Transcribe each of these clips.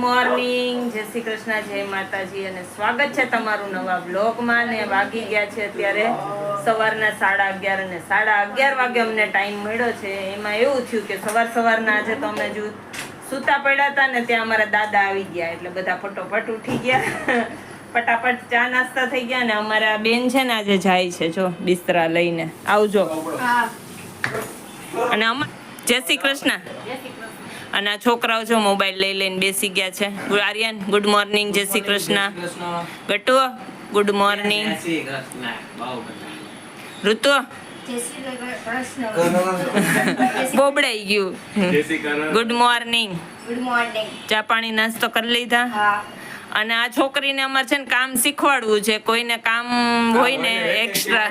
Morning, જય શ્રી કૃષ્ણ, જય માતાજી અને સ્વાગત છે તમારું નવા બ્લોગમાં. ને વાગી ગયા છે અત્યારે સવારના 11:30 અને 11:30 વાગે અમને ટાઈમ મળ્યો છે. એમાં એવું થયું કે સવારના આજે તો અમે જો સૂતા પડ્યા હતા ને ત્યાં અમારા દાદા આવી ગયા એટલે બધા ફટોફટ ઉઠી ગયા. ફટાફટ ચા નાસ્તા થઈ ગયા ને અમારા બેન છે ને આજે જાય છે જો બિસ્તરા લઈને. આવજો. અને જય શ્રી કૃષ્ણ. અને આ છોકરાઓ જો મોબાઈલ લઈને બેસી ગયા છે. આર્યન ગુડ મોર્નિંગ, જય શ્રી કૃષ્ણ. ગટુ ગુડ મોર્નિંગ. ઋતુ બોબડાઈ ગયું. Good morning. ચા પાણી નાસ્તો કરી લીધા? અને આ છોકરીને અમારે છે ને કામ શીખવાડવું છે. કોઈને કામ હોય ને એક્સ્ટ્રા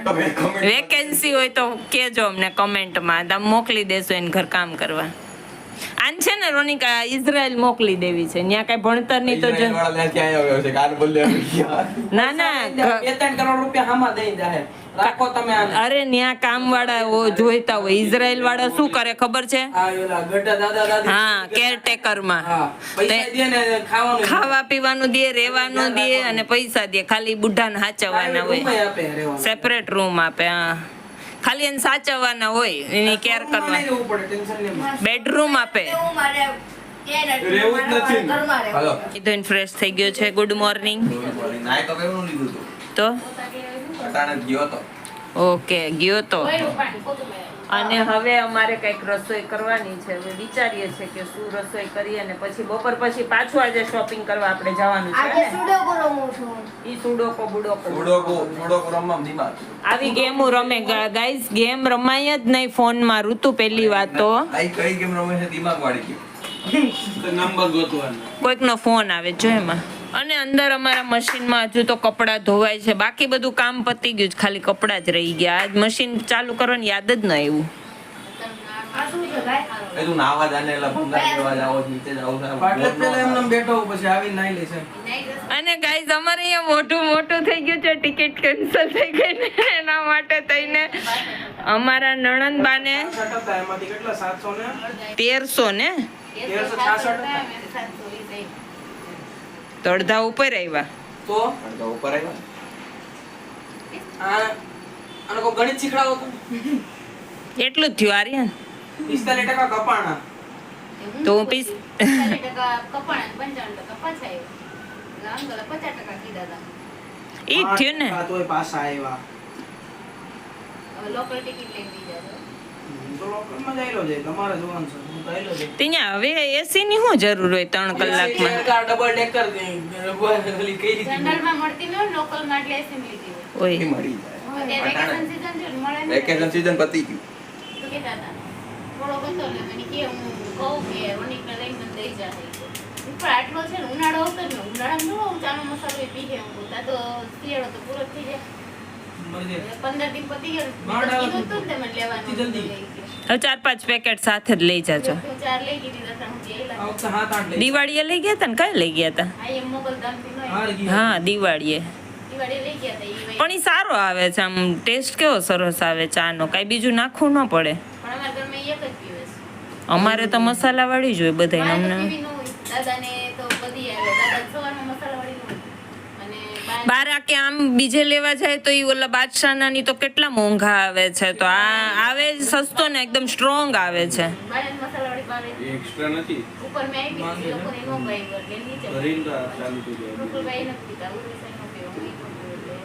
વેકેન્સી હોય તો કેજો અમને કમેન્ટમાં, તમે મોકલી દેશો એને ઘર કામ કરવા. આન છે ને રોનિકા ઇઝરાયલ મોકલી દેવી છે. ત્યાં કઈ ભણતર ની તો ના ના 2-3 કરોડ રૂપિયા હામાં દઈ જાય. રાખો તમે આને. અરે ન્યા કામ વાળા જોઈતા હોય. ઇઝરાયલ વાળા શું કરે ખબર છે? હા, કેરટેકર માં ખાવા પીવાનું દે, રહેવાનું દે અને પૈસા દે. ખાલી બુઢાને સાચવવાના હોય, સેપરેટ રૂમ આપે. હા, ખાલી એને સાચવવાના હોય, એની કેર કરવાની. બેડરૂમ આપે. કીધું ફ્રેશ થઈ ગયો છે. Good morning. તો ઓકે ગયો તો. અને હવે અમારે કઈક રસોઈ કરવાની છે. હવે વિચારીએ છે કે શું રસોઈ કરીએ અને પછી બપોર પછી પાછું આજે શોપિંગ કરવા આપણે જવાનું છે. ઈ સુડોકો બુડોકો આવી ગેમો રમે ગાઈસ. ગેમ રમાય જ નહીં ફોનમાં. ઋતુ પહેલી વાત તો કઈ ગેમ રમે છે દિમાગ વાળી ગેમ. નંબર ગોતવાનો કોઈકનો ફોન આવે જો એમાં. અને અંદર અમારા મશીનમાં હજુ તો કપડાં ધોવાય છે. બાકી બધું કામ પતી ગયું, ખાલી કપડાં જ રહી ગયા. આજ મશીન ચાલુ કરવાની યાદ જ ન આવ્યું. અને ગાઈઝ અમારે અહીંયા મોટું થઈ ગયું છે. ટિકિટ કેન્સલ થઈ ગઈ ને એના માટે થઈને અમારા નણંદબાને 1300 ને તો અડધા ઉપર આવ્યા. તો અડધા ઉપર આવ્યા. આને કો ગણિત શીખડાવો તો એટલું જ થયું આર્યન. 45% કપાણા તો 45% કપાણા 55% પાછા આવ્યા. અંકલ 50% કીધા હતા. ઈ થયું ને. આ તોય પાછા આવ્યા. લોકલ ટિકિટ લઈ લીધા તો લોકલમાં જઈલો જાય. તમારે જોવાનું છે. હું તો આઈલો જાય. ત્યાં હવે એસી ની શું જરૂર હોય 3 કલાકમાં? ડબલ ડેકર ગલી કઈ રીતે જનરલમાં મળતી ન હોય, લોકલમાં એટલે એસી લીધી હોય. ઓય મળી જાય. વેકેશન સીઝન છે મળે ને. વેકેશન સીઝન પતી ગયું. તો કેતા હતા થોડો બતો લે મને કે હું કહું કે રોનિકને લઈને દઈ જાય. ઉપર આટલો છે ને ઉનાળો હતો ને ઉનાળામાં નો ચાનો મસાલો પીએ હું તા તો શિયાળો તો પૂરો થઈ જાય. 15 દિન પતી ગયા. કીધું તું ને મને લેવાનું જલ્દી. હવે 4-5 પેકેટ સાથે જ લઈ જાજો. 4 લઈ ગઈ દીધા હું જેલા. આ વખતે 7-8 લઈ. દિવાળીએ લઈ ગયા હતા ને? કઈ લઈ ગયા હતા? આ એમ મોગલ દામથી નો હાર ગઈ. હા, દિવાળીએ. દિવાળી લઈ ગયા હતા ઈ. પણ ઈ સારો આવે છે. આમ ટેસ્ટ કેવો સરસ આવે ચાનો. કઈ બીજું નાખવું ન પડે. પણ અમારા ઘરમાં એક જ પીવે છે. અમારે તો મસાલા વાળી જ હોય બધાય. મારે તો અમને પીવી ન હોય. દાદાને તો બધી આવે. દાદા સવારમાં મસાલાવાળી ન હોય. અને બાર કે આમ બીજે લેવા જાય તો ઈ ઓલા બાદશાહના ની તો કેટલા મોંઘા આવે છે. તો આ આવે સસ્તો ને એકદમ સ્ટ્રોંગ આવે છે. બાળાને મસાલાવાળી ભાવે. એક્સ્ટ્રા નથી. ઉપર મેં આવી ગઈ લોકોને નો ભાઈ એટલે નીચે ભરીને તો ચાલુ થઈ જાય. રૂપલભાઈ નથી પીતા. ઉર્વિસાઈ નો પીવો. હું ઈ પણ પીવું એટલે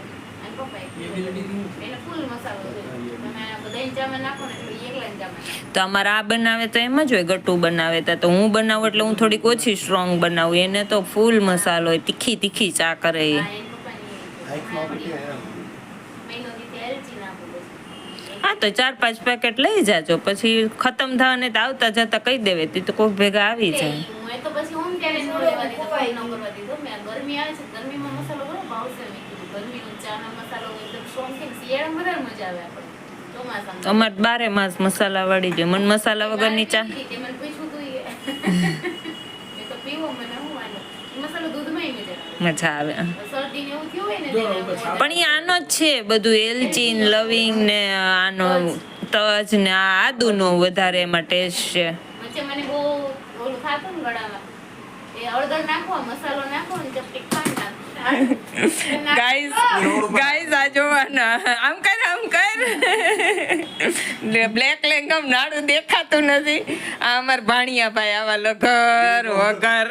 અને પપ્પાએ પીવું. એને ફૂલ મસાલો જોઈએ. તમે બધાને જામે નાખો ને એટલે એકલા ને જામે નાખો. તો અમારા આ બનાવે તો એમ જ હોય. ગટુ બનાવે તો હું બનાવું એટલે હું થોડીક ઓછી સ્ટ્રોંગ બનાવું. એને તો ફૂલ મસાલો હોય. તીખી ચા કરે એ. હા, એન પપ્પાની મહિનો દીધી એલચી નાખું બસ. હા, તો 4-5 પેકેટ લઈ જાજો. પછી ખતમ થવાને તો આવતા જતા કહી દેવે તી તો કોક ભેગા આવી જાય. હું તો પછી હોમ ત્યારે નો લેવા દીધો, કોઈ નો કરવા દીધો. મેં ગરમી આવે છે, ગરમીમાં મસાલો બરો ભાવશે. મેં કીધું ગરમીનો ચાનો મસાલો એકદમ સ્ટ્રોંગ છે. શિયાળામાં વધારે મજા આવે આપણે. ચોમાસામાં અમારે 12 માસ મસાલા વાળી જોઈએ. મને મસાલા વગરની ચા મને પૂછ્યું તું મેં તો પીવો મને હું વાંધો. મસાલો દૂધમાં મજા આવે. મજા આવે. શરદી ને એવું થયું હોય ને પણ એ આનો જ છે બધું. એલચીન લવિંગ ને આનો તજ ને આ આદુનો વધારે એમાં ટેસ્ટ છે. વચ્ચે મને બહુ ઓલું થાતું ને ગળામાં એ કે હળદર નાખો, મસાલો નાખો ને ચપટી ખાંડ નાખો. ગાઈસ આ જોવાના આમ કર બ્લેક લેંગમ નાડું દેખાતું નથી. આ અમાર ભાણિયા ભાઈ આવા લગર વગર.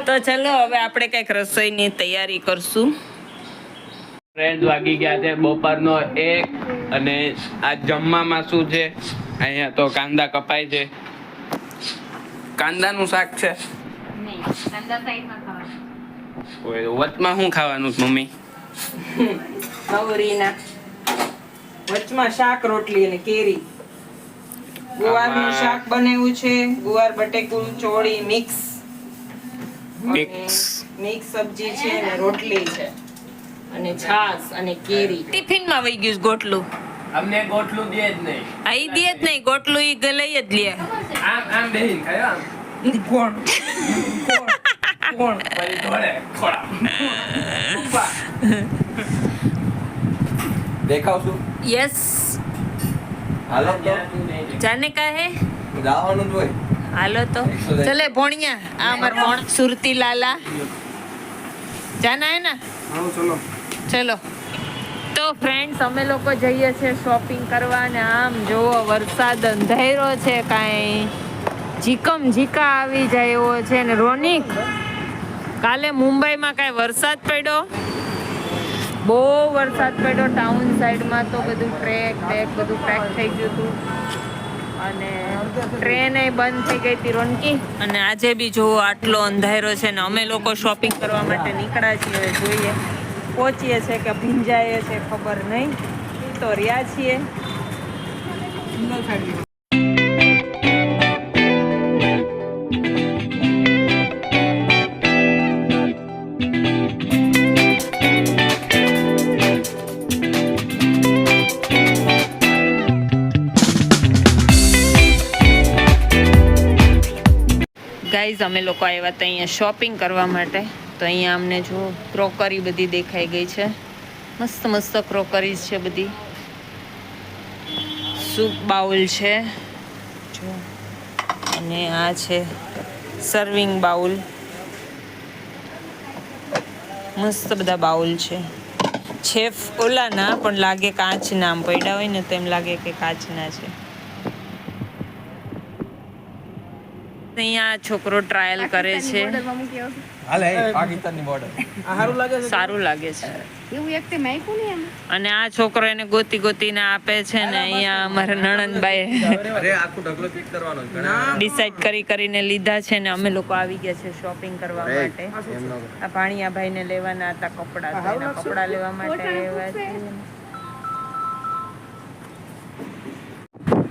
તો ચલો હવે આપણે કઈક રસોઈની તૈયારી કરશું. ફ્રેન્ડ વાગી ગયા છે બપોરનો 1 અને આ જમવામાં શું છે? અહીંયા તો કાંદા કપાય છે. કાંદાનું શાક છે. નહીં, કાંદા સાઈડમાં ખાવાના. ઓય, વચમાં શું ખાવાનું છે મમ્મી? નવરીના વચમાં શાક રોટલી અને કેરી. ગુવારનું શાક બનાવ્યું છે, ગુવાર બટેકું ચોળી મિક્સ સબ્જી છે અને રોટલી છે અને છાસ અને કેરી. ટિફિનમાં વહી ગયું ગોટલું. અમને ગોટલું દે જ નહીં. આઈ દે જ નહીં ગોટલું, ઈ લઈ જ લે. આમ બેહીન ખાયો આમ. કોણ પછી ધોળે ખોળા. ઉભા. દેખાવશું યસ હાલો તો જાને કા હે જવાનું જ હોય. હાલો તો ચલે ભોણિયા. આ અમાર ભોણ સુરતી લાલા જાના હે ના. હાલો ચલો. ચલો તો ફ્રેન્ડ્સ અમે લોકો જઈએ છીએ શોપિંગ કરવા ને આમ જોવો વરસાદ અંધારો છે, કાંઈ ઝીકમ ઝીકા આવી જાય એવો છે ને. રોનિક કાલે મુંબઈમાં કાંઈ વરસાદ પડ્યો? બહુ વરસાદ પડ્યો. ટાઉન સાઈડમાં તો બધું ટ્રેક બધું પેક થઈ ગયું હતું અને ટ્રેન બંધ થઈ ગઈ હતી રોનકી. અને આજે બી જોવો આટલો અંધારો છે ને અમે લોકો શોપિંગ કરવા માટે નીકળ્યા છીએ. હવે જોઈએ પહોંચીએ છે કે ભીંજાઈએ છે ખબર નહીં. તો રહ્યા છીએ. ગાઈઝ અમે લોકો આવ્યા હતા અહીંયા શોપિંગ કરવા માટે. તો અહીંયા અમને જો ક્રોકરી બધી દેખાઈ ગઈ છે. મસ્ત મસ્ત ક્રોકરીઝ છે બધી. સૂપ બાઉલ છે જો, અને આ છે સર્વિંગ બાઉલ. મસ્ત બધા બાઉલ છે. છેફ ઓલાના પણ લાગે કાચના, આમ પડ્યા હોય ને તો એમ લાગે કે કાચના છે. અહીંયા છોકરો ટ્રાયલ કરે છે. હાલે પાકિસ્તાનની બોર્ડર સારું લાગે છે. સારું લાગે છે. એવું એક તે માયકું ને એમ. અને આ છોકરો એને ગોતીને આપે છે ને અહીંયા અમારા નણંદબાઈ અરે આખું ઢગલો ચેક કરવાનો છે. ઘણા ડિસાઈડ કરીને લીધા છે ને અમે લોકો આવી ગયા છે શોપિંગ કરવા માટે. આ ભાણિયાભાઈને લેવાના હતા કપડાં, તો એના કપડાં લેવા માટે આવ્યા છે.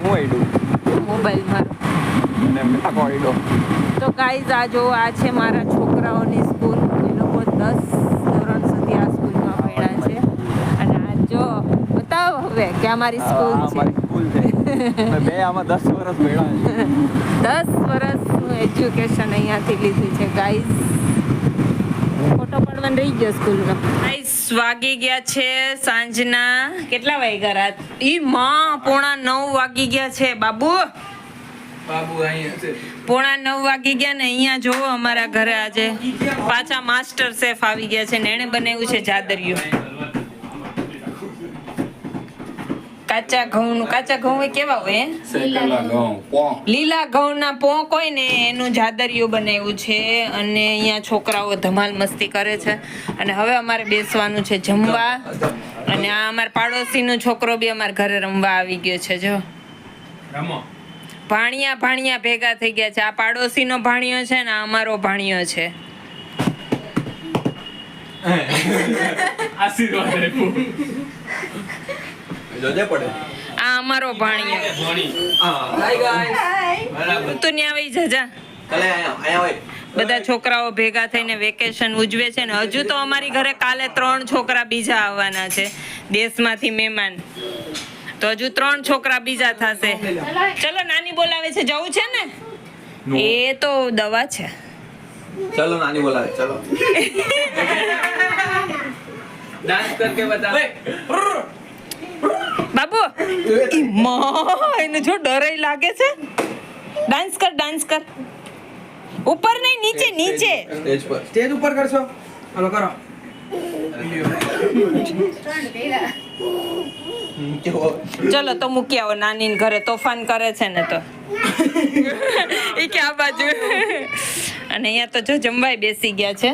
હું આઈડું મોબાઈલ મારો. અને આખો આઈડો. તો ગાઈઝ આ જો આ છે મારા છોકરાઓની સ્કૂલ. એ લોકો 10 ધોરણ સુધી આ સ્કૂલમાં ભણ્યા છે. અને આ જો બતાવો હવે કે અમારી સ્કૂલ છે. અમારી સ્કૂલ છે. અમે બે આમાં 10 વર્ષ ભણ્યા છે. 10 વર્ષનું એજ્યુકેશન અહીંયાથી લીધું છે ગાઈઝ. ફોટો પાડવાનો રહી ગયો સ્કૂલનો. ગાઈઝ વાગી ગયા છે સાંજના કેટલા વાગ્યા રાત? ઈ માં 8:45 વાગી ગયા છે બાબુ. બાબુ અહીંયા છે. 8:45 વાગી ગયા ને અહીંયા જોવો અમારા ઘરે આજે પાછા માસ્ટર શેફ આવી ગયા છે ને એણે બનાવ્યું છે જાદરિયું. કાચા ઘઉં કેવા હોય? લીલા ઘઉંના પોંક હોય ને એનું જાદરિયું બનાવ્યું છે. અને અહીંયા છોકરાઓ ધમાલ મસ્તી કરે છે. અને હવે અમારે બેસવાનું છે જમવા. અને આ અમારા પાડોશીનો છોકરો બી અમારા ઘરે રમવા આવી ગયો છે. જો રમો. ભાણિયા ભેગા થઈ ગયા છે. આ પાડોશીનો ભાણિયો છે ને આ અમારો ભાણિયો છે. આશીર્વાદ આપ્યો. જોજે પડે. આ અમારો ભાણિયો. Hi guys. બરાબર. તું ન્યા આવી જા. ચાલે અહીંયા હોય. બધા છોકરાઓ ભેગા થઈને વેકેશન ઉજવે છે ને હજુ તો અમારી ઘરે કાલે 3 છોકરા બીજા આવવાના છે દેશમાંથી મહેમાન. તો હજુ 3 છોકરા બીજા થશે. ચલો નાની બોલાવે છે, જવું છે ને? એ તો દવા છે. ચલો નાની બોલાવે ચલો. ડાન્સ કરકે બતા. બાબુ ઈ માં એને જો ડર લાગે છે. ડાન્સ કર ઉપર નહીં નીચે નીચે સ્ટેજ પર સ્ટેજ ઉપર કરશો હાલો કરો કેવો ચલો તો મૂકી આવો નાની ઘરે તોફાન કરે છે ને તો એ કે આ બાજુ અને અહીંયા તો જો જમવાય બેસી ગયા છે